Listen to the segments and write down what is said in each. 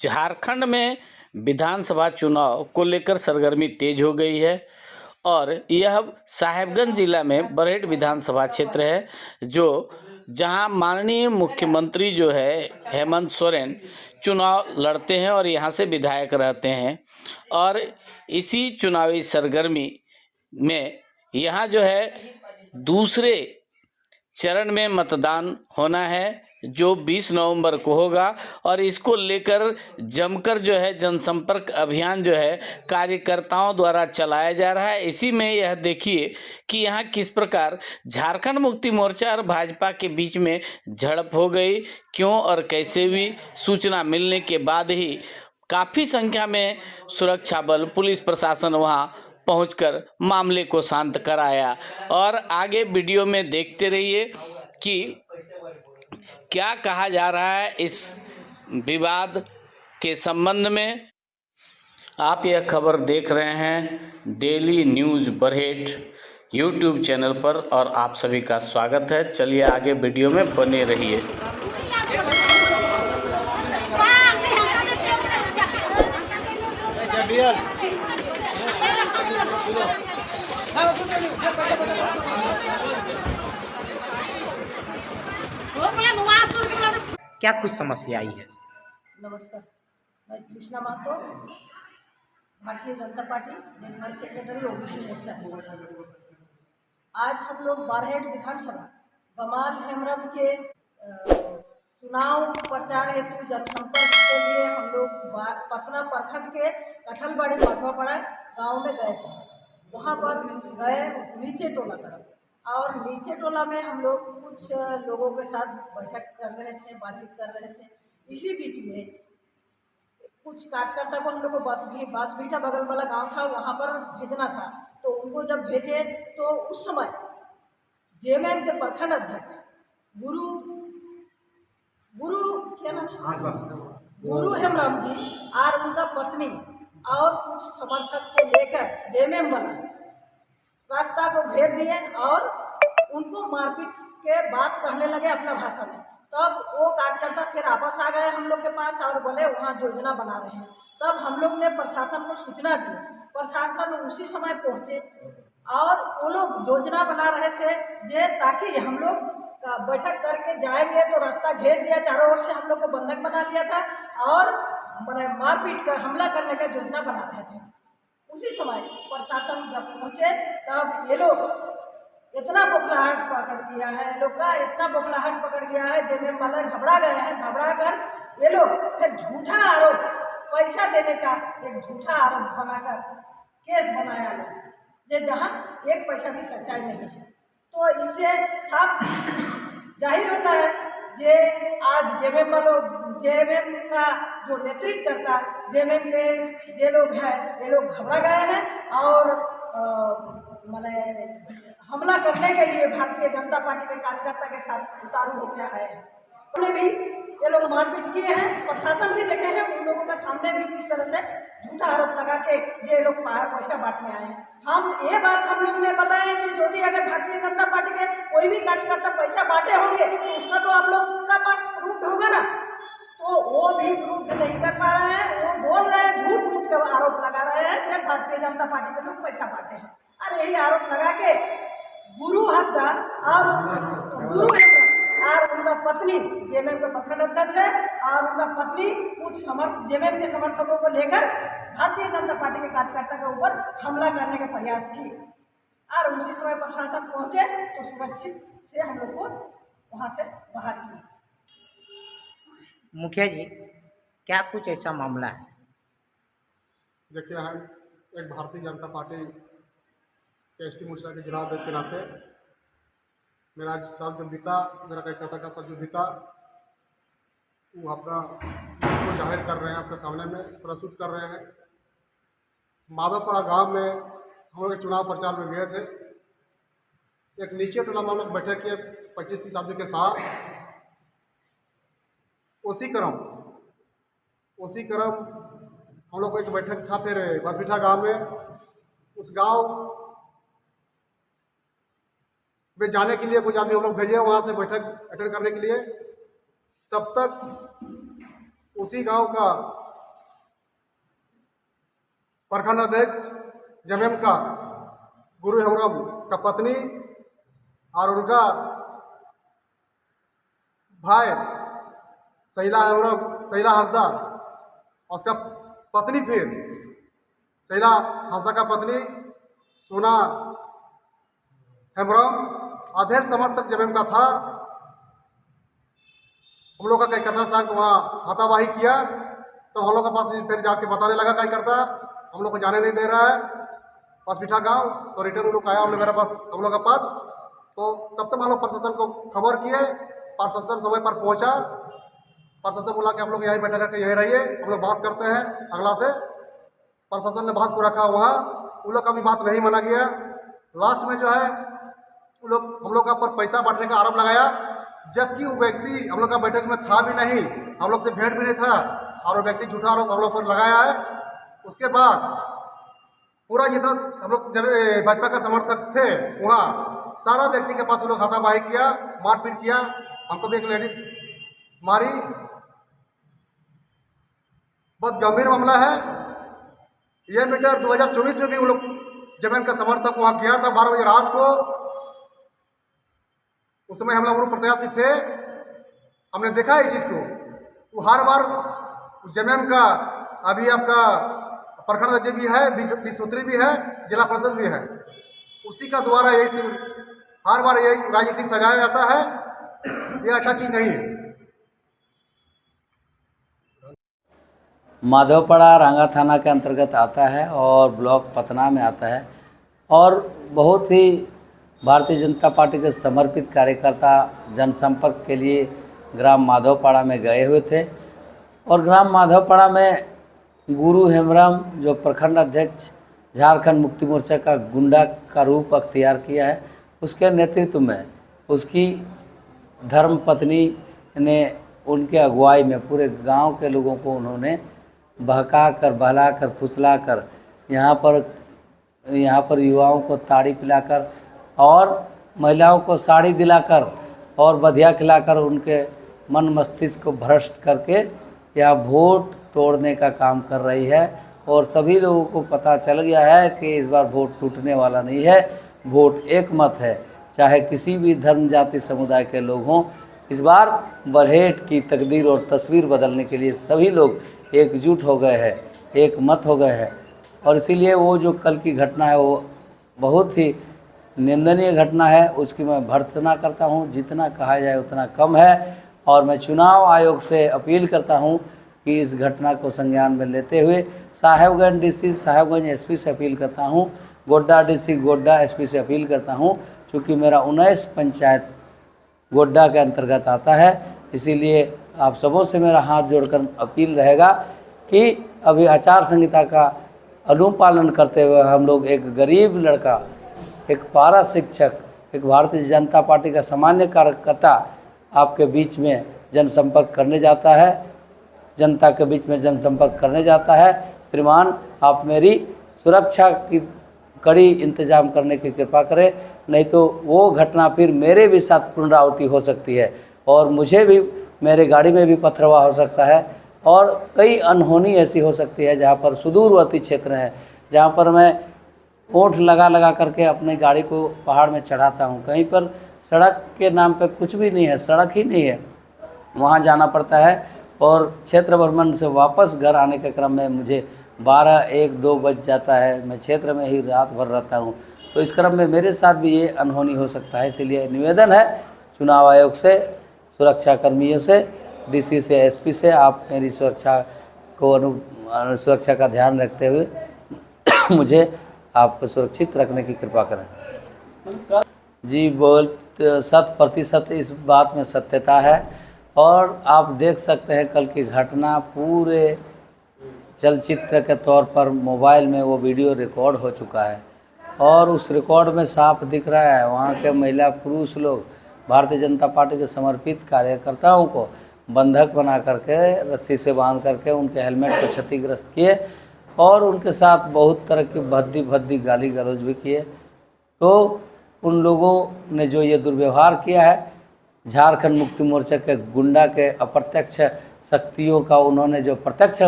झारखंड में विधानसभा चुनाव को लेकर सरगर्मी तेज हो गई है और यह साहेबगंज जिला में बरहेट विधानसभा क्षेत्र है जो जहां माननीय मुख्यमंत्री जो है हेमंत सोरेन चुनाव लड़ते हैं और यहां से विधायक रहते हैं। और इसी चुनावी सरगर्मी में यहां जो है दूसरे चरण में मतदान होना है जो 20 नवंबर को होगा और इसको लेकर जमकर जो है जनसंपर्क अभियान जो है कार्यकर्ताओं द्वारा चलाया जा रहा है। इसी में यह देखिए कि यहाँ किस प्रकार झारखंड मुक्ति मोर्चा और भाजपा के बीच में झड़प हो गई, क्यों और कैसे हुई। सूचना मिलने के बाद ही काफ़ी संख्या में सुरक्षा बल, पुलिस प्रशासन वहाँ पहुंचकर मामले को शांत कराया। और आगे वीडियो में देखते रहिए कि क्या कहा जा रहा है इस विवाद के संबंध में। आप यह खबर देख रहे हैं डेली न्यूज़ बरहेट यूट्यूब चैनल पर और आप सभी का स्वागत है। चलिए आगे वीडियो में बने रहिए। क्या कुछ समस्या आई है? नमस्कार, मैं Krishna Mahato, Bharatiya Janata party national secretary OBC मोर्चा। आज हम लोग बरहेट विधानसभा गमाल हेमरम के चुनाव प्रचार हेतु जनसंपर्क के लिए हम लोग पतना प्रखंड के कठलबाड़ी माधवापाड़ा गांव में गए थे। वहां पर गए नीचे टोला तरफ, और नीचे टोला में हम लोग कुछ लोगों के साथ बैठक कर रहे थे, बातचीत कर रहे थे। इसी बीच में कुछ कार्यकर्ता को हम लोग को बांसबीटा बगल वाला गांव था, वहां पर भेजना था। तो उनको जब भेजे तो उस समय जेएमएम के प्रखंड अध्यक्ष गुरु हेमराम जी और उनका पत्नी और कुछ समर्थक को लेकर जेएमएम वाला रास्ता को घेर दिए और उनको मारपीट के बात कहने लगे अपना भाषा में। तब वो कार्यकर्ता फिर वापस आ गए हम लोग के पास और बोले वहाँ योजना बना रहे हैं। तब हम लोग ने प्रशासन को सूचना दी, प्रशासन उसी समय पहुँचे और वो लोग योजना बना रहे थे जे ताकि हम लोग बैठक करके जाएंगे तो रास्ता घेर दिया, चारों ओर से हम लोग को बंधक बना लिया था और मारपीट कर हमला करने का योजना बना रहे थे। उसी समय प्रशासन जब पहुँचे तब ये लोग इतना बौखलाहट पकड़ गया है, लोग का इतना बौखलाहट पकड़ गया है, जेएमएम वाले घबरा गए हैं। घबरा कर ये लोग फिर झूठा आरोप, पैसा देने का एक झूठा आरोप बनाकर केस बनाया लोग, ये जहाँ एक पैसा भी सच्चाई नहीं है। तो इससे साफ जाहिर होता है जे आज जेएमएम का जो नेतृत्व करता जेएमएम के जे लोग हैं ये लोग घबरा गए हैं और हमला करने के लिए भारतीय जनता पार्टी के कार्यकर्ता के साथ उतारू होकर आए हैं। उन्हें भी ये लोग मारपीट किए हैं, प्रशासन भी देखे हैं उन लोगों के सामने भी किस तरह से झूठा आरोप लगा के ये लोग पैसा बांटने आए हैं। हम ये बात हम लोग ने बताया कि यदि अगर भारतीय जनता पार्टी के कोई भी कार्यकर्ता पैसा बांटे होंगे तो उसका तो आप लोग का पास प्रूफ होगा ना, तो वो भी प्रूफ नहीं कर पा रहे हैं। वो बोल रहे हैं, झूठ के आरोप लगा रहे हैं कि भारतीय जनता पार्टी के लोग पैसा बांटे हैं। और यही आरोप लगा के गुरु हंसदा और उनका पत्नी जेएमएम के प्रखंड अध्यक्ष है और उनका पत्नी कुछ जेएमएम के समर्थकों को लेकर भारतीय जनता पार्टी के कार्यकर्ता के ऊपर हमला करने का प्रयास किए और उसी समय प्रशासन पहुंचे तो सुरक्षित से हम लोग को वहां से बाहर किया। मुखिया जी, क्या कुछ ऐसा मामला है? देखिए, हम एक भारतीय जनता पार्टी के एसटी मोर्चा के जिला अध्यक्ष के नाते मेरा सर जो बीता, मेरा कार्यकर्ता का सर जो बीता वो अपना को जाहिर कर रहे हैं, आपके सामने में प्रस्तुत कर रहे हैं। माधवपाड़ा गांव में हम लोग चुनाव प्रचार में गए थे। एक नीचे टोला में हम लोग बैठे किए 25-30 आदमी के साथ। उसी क्रम हम लोग को एक बैठक था फिर बांसबीटा गांव में। उस गांव में जाने के लिए कुछ आदमी हम लोग भेजे वहाँ से बैठक अटेंड करने के लिए। तब तक उसी गांव का प्रखंड अध्यक्ष जमेम का गुरु हेमरम का पत्नी और उनका भाई सहीला हंसदा, उसका पत्नी, फिर सहीला हंसदा का पत्नी सोना हेमरम अधेड़ समर्थक जमेम का था। हम लोग का कार्यकर्ता साहब वहाँ हाथापाई किया, तो हम लोग के पास फिर जाके बताने लगा कार्यकर्ता हम लोग को जाने नहीं दे रहा है पास बिठा गाँव। तो रिटर्न वो लोग आया हम लोग के पास, तो तब तक हम लोग प्रशासन को खबर किए। प्रशासन समय पर पहुंचा। प्रशासन बोला कि हम लोग यहीं बैठा करके यहीं रहिए, हम लोग बात करते हैं अगला से। प्रशासन ने बात को रखा वहाँ, उन लोग का भी बात नहीं माना गया। लास्ट में जो है हम लोग का पर पैसा बांटने का आरोप लगाया, जबकि वो व्यक्ति हम लोग का बैठक में था भी नहीं, हम लोग से भेंट भी नहीं था, और वो व्यक्ति झूठा आरोप हम लोग पर लगाया है। उसके बाद पूरा जितना हम लोग जब भाजपा का समर्थक थे वहाँ सारा व्यक्ति के पास वो लोग हाथापाई किया, मारपीट किया। हमको भी एक लेडीज मारी। बहुत गंभीर मामला है ये। मीटर 2024 में भी वो लोग जमीन का समर्थक वहाँ गया था 12 बजे रात को। उस समय हम लोग प्रत्याशी थे, हमने देखा इस चीज़ को। वो हर बार जमीन का अभी आपका प्रखंड अध्यक्ष भी है, 20 सूत्री भी है, जिला परिषद भी है, उसी का द्वारा यही हर बार ये राजनीति सजाया जाता है। ये अच्छा चीज़ नहीं है। माधवपाड़ा रांगा थाना के अंतर्गत आता है और ब्लॉक पतना में आता है, और बहुत ही भारतीय जनता पार्टी के समर्पित कार्यकर्ता जनसंपर्क के लिए ग्राम माधवपाड़ा में गए हुए थे। और ग्राम माधवपाड़ा में गुरु हेमरम जो प्रखंड अध्यक्ष झारखंड मुक्ति मोर्चा का गुंडा का रूप अख्तियार किया है, उसके नेतृत्व में उसकी धर्म पत्नी ने उनके अगुवाई में पूरे गांव के लोगों को उन्होंने बहका कर, बहला कर, फुसला कर, यहाँ पर युवाओं को ताड़ी पिलाकर और महिलाओं को साड़ी दिलाकर और बधिया खिलाकर उनके मन मस्तिष्क को भ्रष्ट करके यह वोट तोड़ने का काम कर रही है। और सभी लोगों को पता चल गया है कि इस बार वोट टूटने वाला नहीं है, वोट एक मत है, चाहे किसी भी धर्म जाति समुदाय के लोग हों। इस बार बरहेट की तकदीर और तस्वीर बदलने के लिए सभी लोग एकजुट हो गए हैं, एक मत हो गए हैं। और इसीलिए वो जो कल की घटना है वो बहुत ही निंदनीय घटना है, उसकी मैं भर्त्सना करता हूँ। जितना कहा जाए उतना कम है। और मैं चुनाव आयोग से अपील करता हूँ कि इस घटना को संज्ञान में लेते हुए साहेबगंज डीसी साहेबगंज एसपी से अपील करता हूँ, गोड्डा डीसी गोड्डा एसपी से अपील करता हूँ, क्योंकि मेरा 19 पंचायत गोड्डा के अंतर्गत आता है। इसीलिए आप सबों से मेरा हाथ जोड़कर अपील रहेगा कि अभी आचार संहिता का अनुपालन करते हुए हम लोग एक गरीब लड़का, एक पारा शिक्षक, एक भारतीय जनता पार्टी का सामान्य कार्यकर्ता आपके बीच में जनसंपर्क करने जाता है, जनता के बीच में जनसंपर्क करने जाता है। श्रीमान, आप मेरी सुरक्षा की कड़ी इंतजाम करने की कृपा करें, नहीं तो वो घटना फिर मेरे भी साथ पुनरावृत्ति हो सकती है और मुझे भी, मेरे गाड़ी में भी पथरवा हो सकता है और कई अनहोनी ऐसी हो सकती है जहाँ पर सुदूरवर्ती क्षेत्र है, जहाँ पर मैं ओंठ लगा करके अपनी गाड़ी को पहाड़ में चढ़ाता हूँ। कहीं पर सड़क के नाम पे कुछ भी नहीं है, सड़क ही नहीं है, वहाँ जाना पड़ता है। और क्षेत्र भ्रमण से वापस घर आने के क्रम में मुझे 12, 1, 2 बज जाता है। मैं क्षेत्र में ही रात भर रहता हूँ, तो इस क्रम में मेरे साथ भी ये अनहोनी हो सकता है। इसलिए निवेदन है चुनाव आयोग से, सुरक्षा कर्मियों से, डीसी से, एसपी से, आप मेरी सुरक्षा का ध्यान रखते हुए मुझे आप सुरक्षित रखने की कृपा करें। जी, 100% इस बात में सत्यता है। और आप देख सकते हैं कल की घटना पूरे चलचित्र के तौर पर मोबाइल में वो वीडियो रिकॉर्ड हो चुका है और उस रिकॉर्ड में साफ दिख रहा है वहाँ के महिला पुरुष लोग भारतीय जनता पार्टी के समर्पित कार्यकर्ताओं को बंधक बना करके, रस्सी से बांध करके उनके हेलमेट को क्षतिग्रस्त किए और उनके साथ बहुत तरह की भद्दी गाली गलौज भी किए। तो उन लोगों ने जो ये दुर्व्यवहार किया है, झारखंड मुक्ति मोर्चा के गुंडा के अप्रत्यक्ष शक्तियों का उन्होंने जो प्रत्यक्ष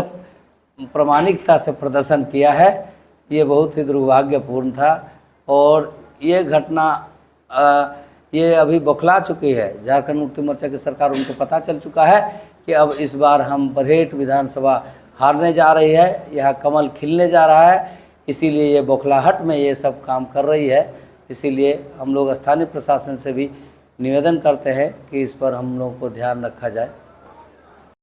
प्रामाणिकता से प्रदर्शन किया है, ये बहुत ही दुर्भाग्यपूर्ण था। और ये घटना ये अभी बौखला चुकी है। झारखंड मुक्ति मोर्चा की सरकार, उनको पता चल चुका है कि अब इस बार हम बरहेट विधानसभा हारने जा रही है, यहाँ कमल खिलने जा रहा है, इसीलिए ये बौखलाहट में ये सब काम कर रही है। इसीलिए हम लोग स्थानीय प्रशासन से भी निवेदन करते हैं कि इस पर हम लोगों को ध्यान रखा जाए।